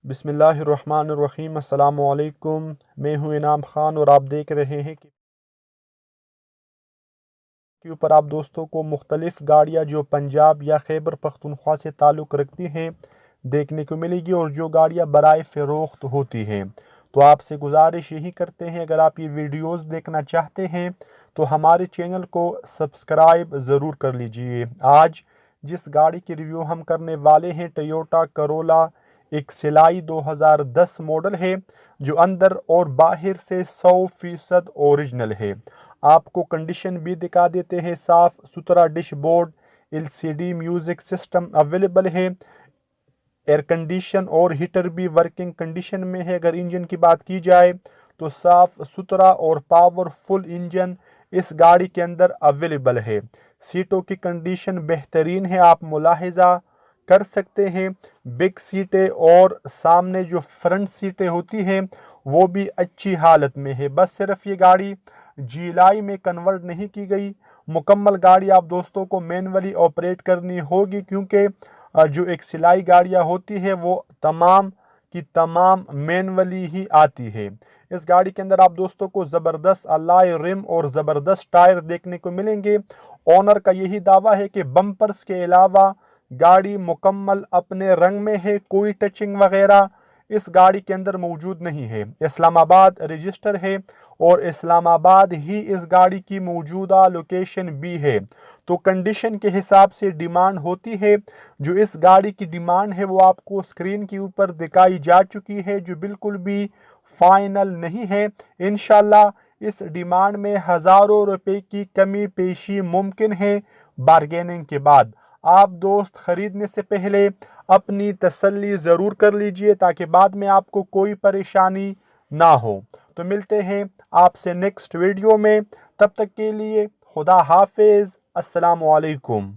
بسم اللہ الرحمن الرحیم۔ السلام علیکم، میں ہوں انعام خان اور آپ دیکھ رہے ہیں کے اوپر آپ دوستوں کو مختلف گاڑیاں جو پنجاب یا خیبر پختونخوا سے تعلق رکھتی ہیں دیکھنے کو ملے گی، اور جو گاڑیاں برائے فروخت ہوتی ہیں۔ تو آپ سے گزارش یہی کرتے ہیں، اگر آپ یہ ویڈیوز دیکھنا چاہتے ہیں تو ہمارے چینل کو سبسکرائب ضرور کر لیجئے۔ آج جس گاڑی کی ریویو ہم کرنے والے ہیں ٹویوٹا کرولا ایکسیلائی 2010 ماڈل ہے، جو اندر اور باہر سے 100% اوریجنل ہے۔ آپ کو کنڈیشن بھی دکھا دیتے ہیں، صاف ستھرا dash board, LCD music system available ہے، ایئر کنڈیشن اور ہیٹر بھی ورکنگ کنڈیشن میں ہے۔ اگر انجن کی بات کی جائے تو صاف ستھرا اور پاور فل انجن اس گاڑی کے اندر اویلیبل ہے۔ سیٹوں کی کنڈیشن بہترین ہے، آپ ملاحظہ کر سکتے ہیں۔ بگ سیٹیں اور سامنے جو فرنٹ سیٹیں ہوتی ہیں وہ بھی اچھی حالت میں ہے، بس صرف یہ گاڑی جیلائی میں کنورٹ نہیں کی گئی۔ مکمل گاڑی آپ دوستوں کو مینولی آپریٹ کرنی ہوگی، کیونکہ جو ایک سلائی گاڑیاں ہوتی ہے وہ تمام کی تمام مینولی ہی آتی ہے۔ اس گاڑی کے اندر آپ دوستوں کو زبردست الائی رم اور زبردست ٹائر دیکھنے کو ملیں گے۔ اونر کا یہی دعویٰ ہے کہ بمپرز کے علاوہ گاڑی مکمل اپنے رنگ میں ہے، کوئی ٹچنگ وغیرہ اس گاڑی کے اندر موجود نہیں ہے۔ اسلام آباد رجسٹر ہے اور اسلام آباد ہی اس گاڑی کی موجودہ لوکیشن بھی ہے۔ تو کنڈیشن کے حساب سے ڈیمانڈ ہوتی ہے، جو اس گاڑی کی ڈیمانڈ ہے وہ آپ کو سکرین کے اوپر دکھائی جا چکی ہے، جو بالکل بھی فائنل نہیں ہے۔ انشاءاللہ اس ڈیمانڈ میں ہزاروں روپے کی کمی پیشی ممکن ہے بارگیننگ کے بعد۔ آپ دوست خریدنے سے پہلے اپنی تسلی ضرور کر لیجئے تاکہ بعد میں آپ کو کوئی پریشانی نہ ہو۔ تو ملتے ہیں آپ سے نیکسٹ ویڈیو میں، تب تک کے لیے خدا حافظ، السلام علیکم۔